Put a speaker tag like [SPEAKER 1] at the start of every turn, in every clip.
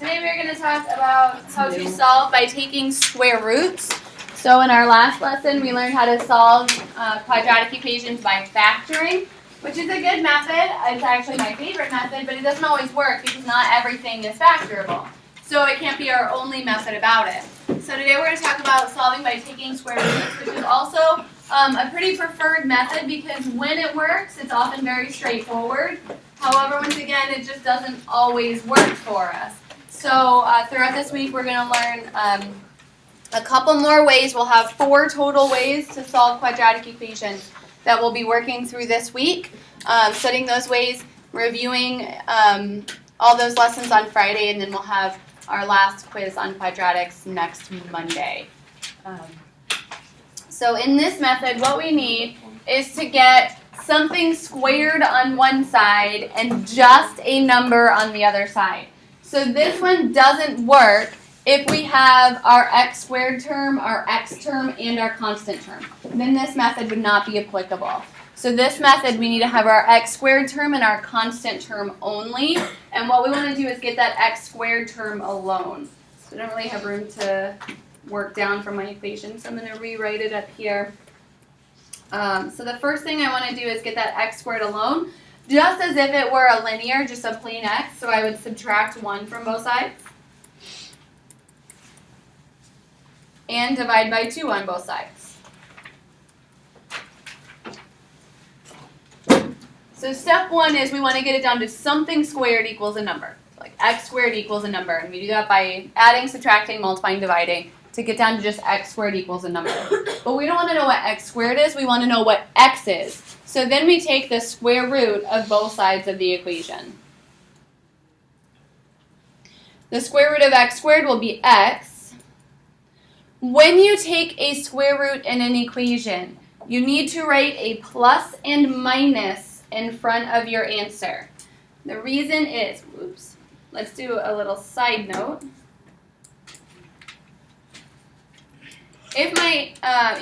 [SPEAKER 1] Today we're going to talk about how to solve by taking square roots. So in our last lesson we learned how to solve quadratic equations by factoring, which is a good method. It's actually my favorite method, but it doesn't always work because not everything is factorable. So it can't be our only method about it. So today we're going to talk about solving by taking square roots, which is also a pretty preferred method because when it works, it's often very straightforward. However, once again, it just doesn't always work for us. So throughout this week, we're going to learn a couple more ways. We'll have 4 total ways to solve quadratic equations that we'll be working through this week, studying those ways, reviewing all those lessons on Friday, and then we'll have our last quiz on quadratics next Monday. So in this method, what we need is to get something squared on one side and just a number on the other side. So this one doesn't work if we have our x squared term, our x term, and our constant term. Then this method would not be applicable. So this method, we need to have our x squared term and our constant term only. And what we want to do is get that x squared term alone. So I don't really have room to work down from my equation, so I'm going to rewrite it up here. So the first thing I want to do is get that x squared alone, just as if it were a linear, just a plain x. So I would subtract 1 from both sides and divide by 2 on both sides. So step 1 is we want to get it down to something squared equals a number. Like x squared equals a number. And we do that by adding, subtracting, multiplying, dividing to get down to just x squared equals a number. But we don't want to know what x squared is. We want to know what x is. So then we take the square root of both sides of the equation. The square root of x squared will be x. When you take a square root in an equation, you need to write a plus and minus in front of your answer. The reason is, let's do a little side note. If my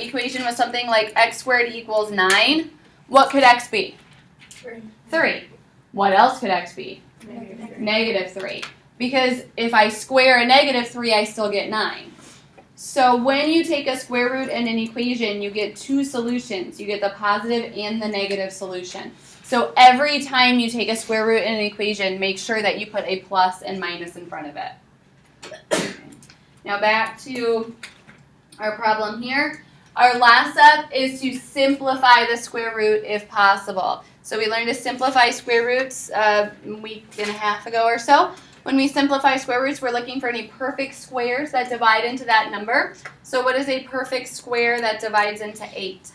[SPEAKER 1] equation was something like x squared equals 9, what could x be? 3. What else could x be? Negative 3. Because if I square a negative 3, I still get 9. So when you take a square root in an equation, you get 2 solutions. You get the positive and the negative solution. So every time you take a square root in an equation, make sure that you put a plus and minus in front of it. Now back to our problem here. Our last step is to simplify the square root if possible. So we learned to simplify square roots a week and a half ago or so. When we simplify square roots, we're looking for any perfect squares that divide into that number. So what is a perfect square that divides into 8?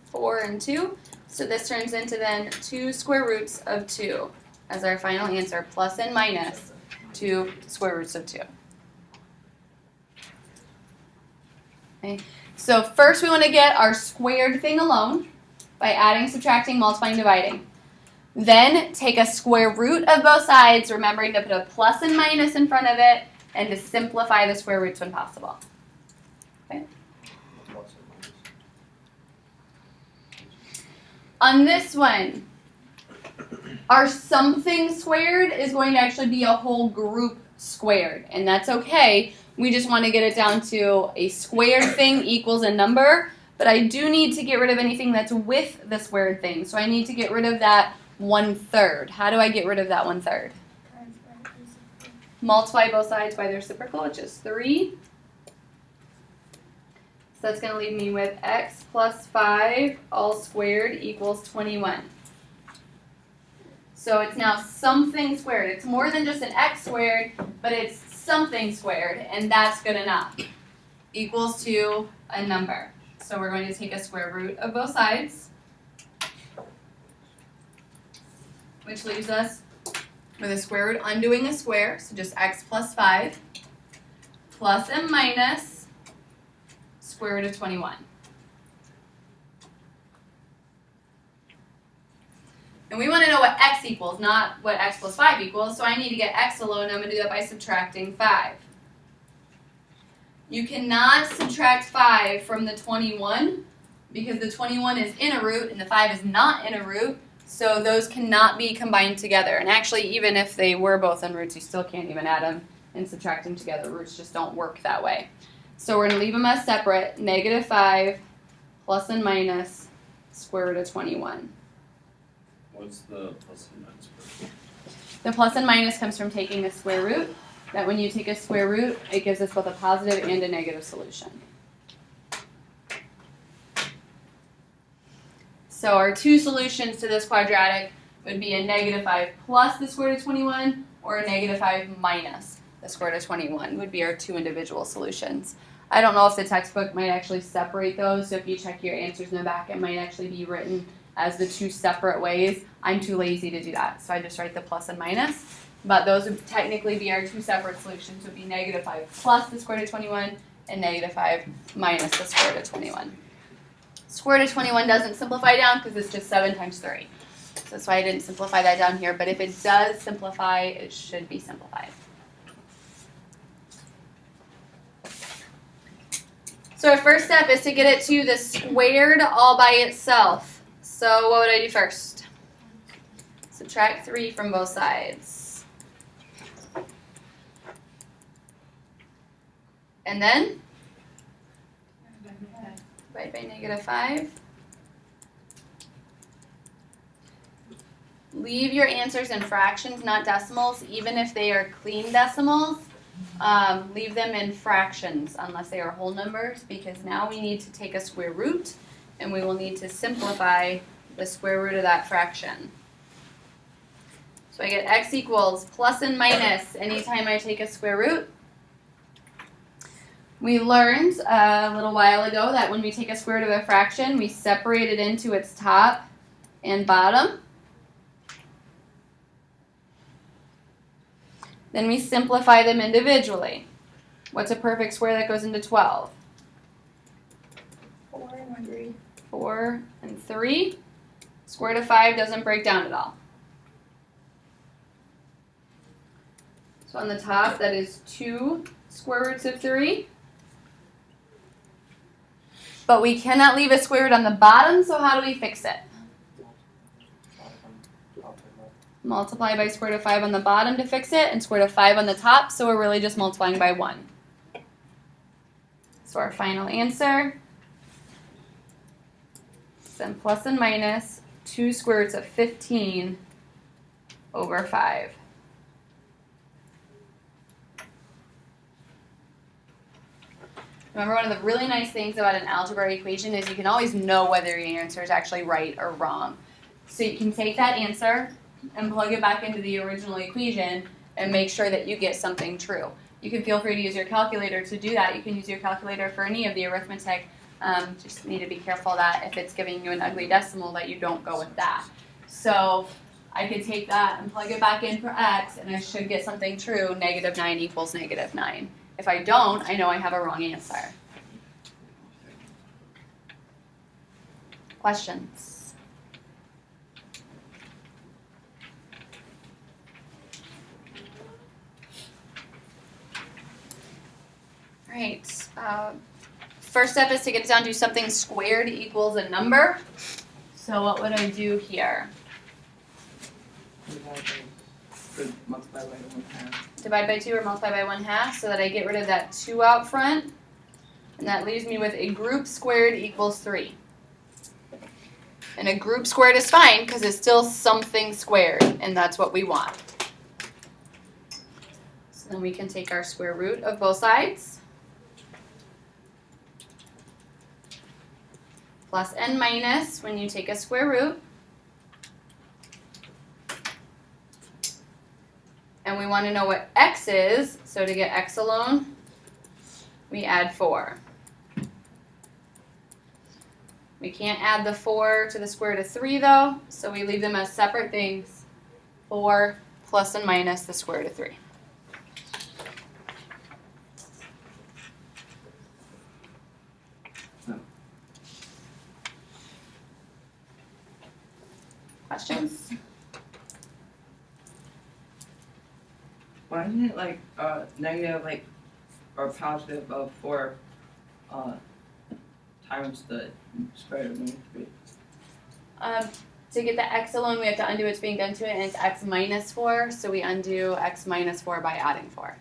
[SPEAKER 1] 4 and 2. So this turns into then 2 square roots of 2 as our final answer, plus and minus 2 square roots of 2. Okay. So first we want to get our squared thing alone by adding, subtracting, multiplying, dividing. Then take a square root of both sides, remembering to put a plus and minus in front of it, and to simplify the square roots when possible. Okay. On this one, our something squared is going to actually be a whole group squared, and that's okay. We just want to get it down to a squared thing equals a number, but I do need to get rid of anything that's with the squared thing. So I need to get rid of that 1/3. How do I get rid of that 1/3? Multiply both sides by their reciprocal, which is 3. So that's going to leave me with x plus 5 all squared equals 21. So it's now something squared. It's more than just an x squared, but it's something squared, and that's good enough. Equals to a number. So we're going to take a square root of both sides, which leaves us with a square root undoing a square, so just x plus 5, plus and minus square root of 21. And we want to know what x equals, not what x plus 5 equals, so I need to get x alone, and I'm going to do that by subtracting 5. You cannot subtract 5 from the 21 because the 21 is in a root and the 5 is not in a root, So those cannot be combined together. And actually, even if they were both in roots, you still can't even add them and subtract them together. Roots just don't work that way. So we're going to leave them as separate. -5 plus and minus square root of 21.
[SPEAKER 2] What's the plus and minus part?
[SPEAKER 1] The plus and minus comes from taking a square root. That when you take a square root, it gives us both a positive and a negative solution. So our two solutions to this quadratic would be a -5 plus the square root of 21 or a -5 minus the square root of 21 would be our two individual solutions. I don't know if the textbook might actually separate those, so if you check your answers in the back, it might actually be written as the two separate ways. I'm too lazy to do that, so I just write the plus and minus. But those would technically be our two separate solutions. It would be -5 plus the square root of 21 and -5 minus the square root of 21. Square root of 21 doesn't simplify down because it's just 7 times 3. So that's why I didn't simplify that down here. But if it does simplify, it should be simplified. So our first step is to get it to the squared all by itself. So what would I do first? Subtract 3 from both sides. And then? Divide by -5. Leave your answers in fractions, not decimals, even if they are clean decimals. Leave them in fractions unless they are whole numbers, because now we need to take a square root and we will need to simplify the square root of that fraction. So I get x equals plus and minus anytime I take a square root. We learned a little while ago that when we take a square root of a fraction, we separate it into its top and bottom. Then we simplify them individually. What's a perfect square that goes into 12?
[SPEAKER 3] 4 and 3.
[SPEAKER 1] 4 and 3. Square root of 5 doesn't break down at all. So on the top, that is 2 square roots of 3. But we cannot leave a square root on the bottom, so how do we fix it? Multiply by square root of 5 on the bottom to fix it, and square root of 5 on the top, so we're really just multiplying by 1. So our final answer is then plus and minus 2 square roots of 15 over 5. Remember, one of the really nice things about an algebra equation is you can always know whether your answer is actually right or wrong. So you can take that answer and plug it back into the original equation and make sure that you get something true. You can feel free to use your calculator to do that. You can use your calculator for any of the arithmetic. Just need to be careful that if it's giving you an ugly decimal that you don't go with that. So I could take that and plug it back in for x, and I should get something true. -9 equals -9. If I don't, I know I have a wrong answer. Questions? All right. First step is to get it down to something squared equals a number. So what would I do here?
[SPEAKER 4] Multiply by 1/2.
[SPEAKER 1] Divide by 2 or multiply by 1/2 so that I get rid of that 2 out front. And that leaves me with a group squared equals 3. And a group squared is fine because it's still something squared, and that's what we want. So then we can take our square root of both sides. Plus and minus when you take a square root. And we want to know what x is, so to get x alone, we add 4. We can't add the 4 to the square root of 3 though, so we leave them as separate things. 4 plus and minus the square root of 3. Questions?
[SPEAKER 4] Why isn't it like negative like or positive of 4 times the square root of -3?
[SPEAKER 1] To get the x alone, we have to undo what's being done to it, and it's x minus 4, so we undo x minus 4 by adding 4.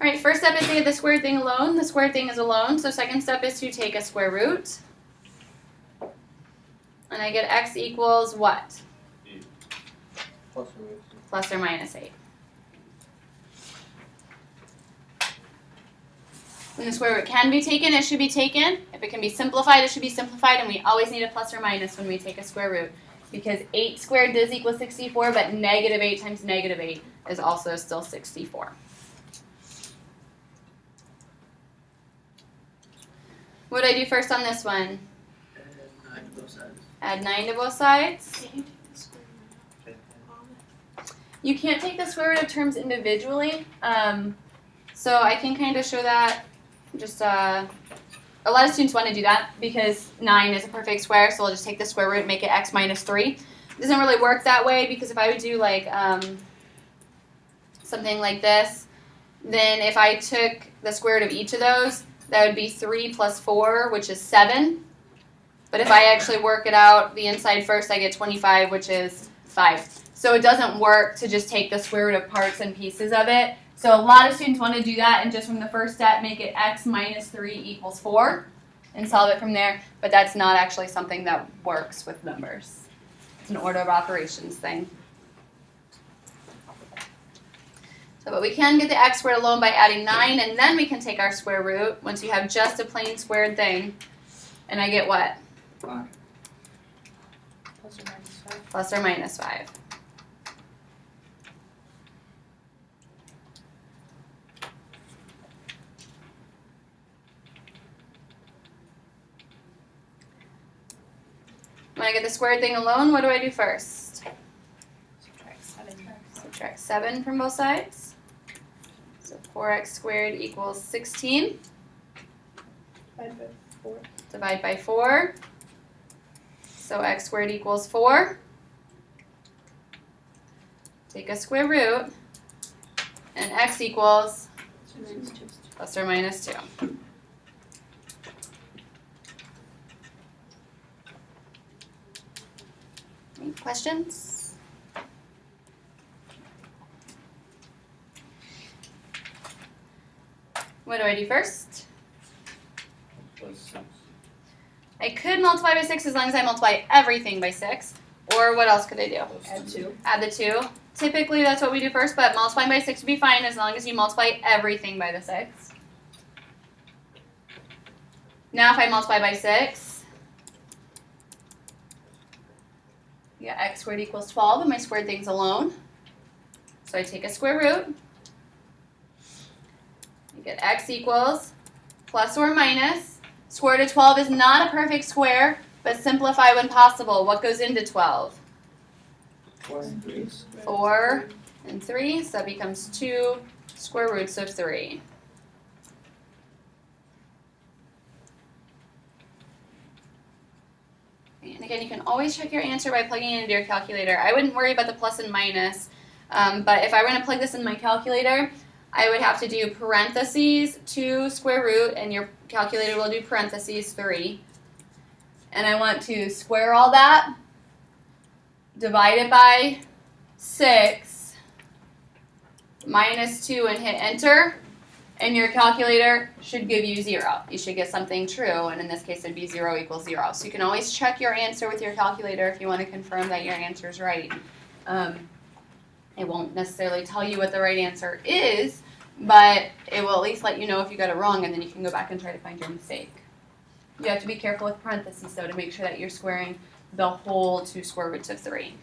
[SPEAKER 1] Alright, first step is to get the squared thing alone. The squared thing is alone, so second step is to take a square root. And I get x equals what? Plus or minus 8. When the square root can be taken, it should be taken. If it can be simplified, it should be simplified, and we always need a plus or minus when we take a square root. Because 8 squared does equal 64, but negative 8 times negative 8 is also still 64. What do I do first on this one? Add 9 to both sides. You can't take the square root of terms individually, so I can kind of show that. Just a lot of students want to do that because 9 is a perfect square, so we'll just take the square root and make it x minus 3. It doesn't really work that way because if I would do like something like this, then if I took the square root of each of those, that would be 3 plus 4, which is 7. But if I actually work it out, the inside first, I get 25, which is 5. So it doesn't work to just take the square root of parts and pieces of it. So a lot of students want to do that and just from the first step make it x minus 3 equals 4 and solve it from there. But that's not actually something that works with numbers. It's an order of operations thing. So, but we can get the x squared alone by adding 9, and then we can take our square root once you have just a plain squared thing. And I get what?
[SPEAKER 4] 5.
[SPEAKER 1] Plus or minus 5. When I get the squared thing alone, what do I do first? Subtract 7 from both sides. So 4x squared equals 16. Divide by 4. So x squared equals 4. Take a square root. And x equals plus or minus 2. Any questions? What do I do first?
[SPEAKER 2] Plus 6.
[SPEAKER 1] I could multiply by 6 as long as I multiply everything by 6. Or what else could I do?
[SPEAKER 2] Add 2.
[SPEAKER 1] Add the 2. Typically that's what we do first, but multiplying by 6 would be fine as long as you multiply everything by the 6. Now if I multiply by 6, you got x squared equals 12, and my squared thing's alone. So I take a square root. You get x equals plus or minus. Square root of 12 is not a perfect square, but simplify when possible. What goes into 12?
[SPEAKER 4] 4 and 3.
[SPEAKER 1] 4 and 3, so that becomes 2 square roots of 3. And again, you can always check your answer by plugging it into your calculator. I wouldn't worry about the plus and minus, but if I were going to plug this in my calculator, I would have to do parentheses 2 square root, and your calculator will do parentheses 3. And I want to square all that, divide it by 6, minus 2, and hit enter. And your calculator should give you 0. You should get something true, and in this case it'd be 0 equals 0. So you can always check your answer with your calculator if you want to confirm that your answer is right. It won't necessarily tell you what the right answer is, but it will at least let you know if you got it wrong, and then you can go back and try to find your mistake. You have to be careful with parentheses, though, to make sure that you're squaring the whole 2 square roots of 3.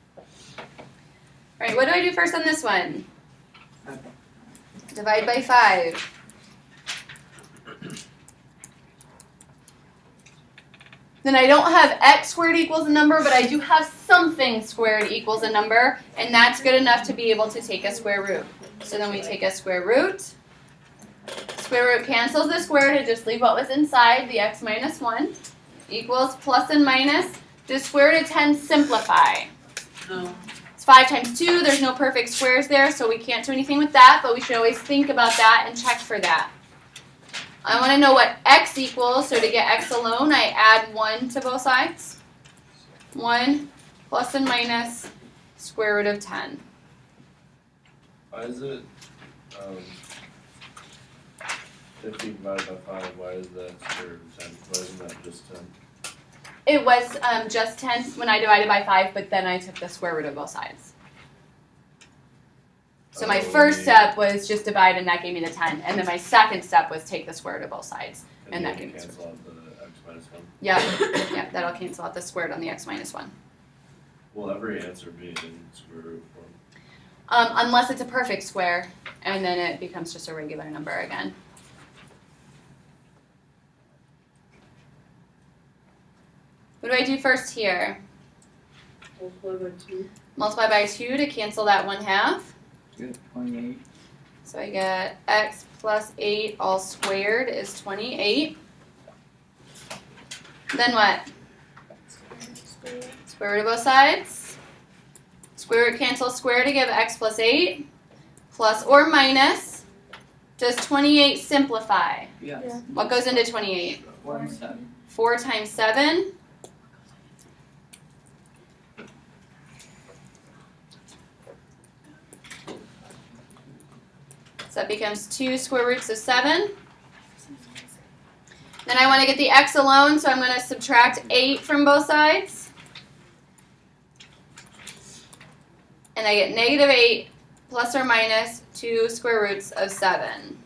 [SPEAKER 1] All right, what do I do first on this one? Divide by 5. Then I don't have x squared equals a number, but I do have something squared equals a number, and that's good enough to be able to take a square root. So then we take a square root. Square root cancels the square to just leave what was inside, the x minus 1, equals plus and minus. Does square root of 10 simplify?
[SPEAKER 4] No.
[SPEAKER 1] It's 5 times 2, there's no perfect squares there, so we can't do anything with that, but we should always think about that and check for that. I want to know what x equals, so to get x alone, I add 1 to both sides. 1 plus and minus square root of 10.
[SPEAKER 2] Why is it, 50 divided by 5, why is that square root of 10? Why isn't that just 10?
[SPEAKER 1] It was just 10 when I divided by 5, but then I took the square root of both sides. So my first step was just divide, and that gave me the 10. And then my second step was take the square root of both sides. And that gave me the
[SPEAKER 2] cancel out the x minus 1?
[SPEAKER 1] Yeah, that'll cancel out the square root on the x minus 1.
[SPEAKER 2] Will every answer be in square root form?
[SPEAKER 1] Unless it's a perfect square, and then it becomes just a regular number again. What do I do first here? Multiply by 2 to cancel that 1/2.
[SPEAKER 4] Good, 28.
[SPEAKER 1] So I get x plus 8 all squared is 28. Then what? Square root of both sides. Square root cancels square to give x plus 8. Plus or minus. Does 28 simplify?
[SPEAKER 4] Yes.
[SPEAKER 1] What goes into 28?
[SPEAKER 4] 1 7.
[SPEAKER 1] 4 times 7. So that becomes 2 square roots of 7. Then I want to get the x alone, so I'm going to subtract 8 from both sides. And I get negative 8 plus or minus 2 square roots of 7.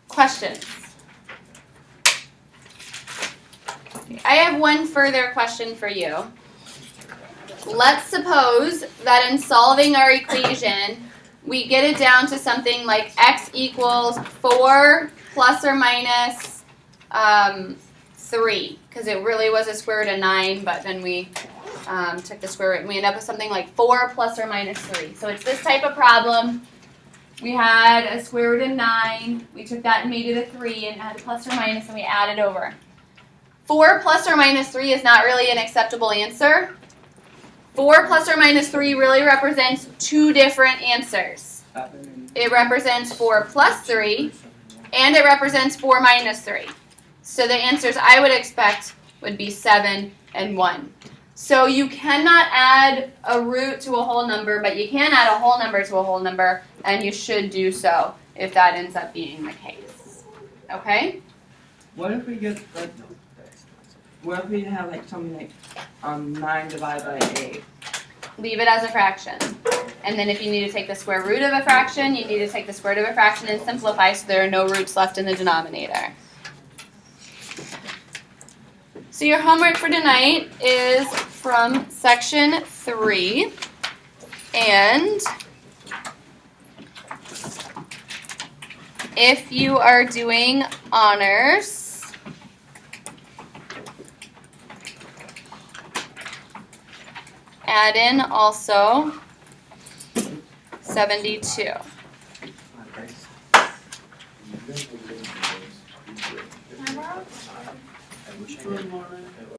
[SPEAKER 1] Questions? I have one further question for you. Let's suppose that in solving our equation, we get it down to something like x equals 4 plus or minus 3, because it really was a square root of 9, but then we took the square root and we end up with something like 4 plus or minus 3. So it's this type of problem. We had a square root of 9, we took that and made it a 3 and added plus or minus and we added over. 4 plus or minus 3 is not really an acceptable answer. 4 plus or minus 3 really represents two different answers. It represents 4 plus 3 and it represents 4 minus 3. So the answers I would expect would be 7 and 1. So you cannot add a root to a whole number, but you can add a whole number to a whole number, and you should do so if that ends up being the case. Okay?
[SPEAKER 4] What if we get like, what if we have like something like 9 divided by 8?
[SPEAKER 1] Leave it as a fraction. And then if you need to take the square root of a fraction, you need to take the square root of a fraction and simplify so there are no roots left in the denominator. So your homework for tonight is from section 3, and if you are doing honors, add in also 72.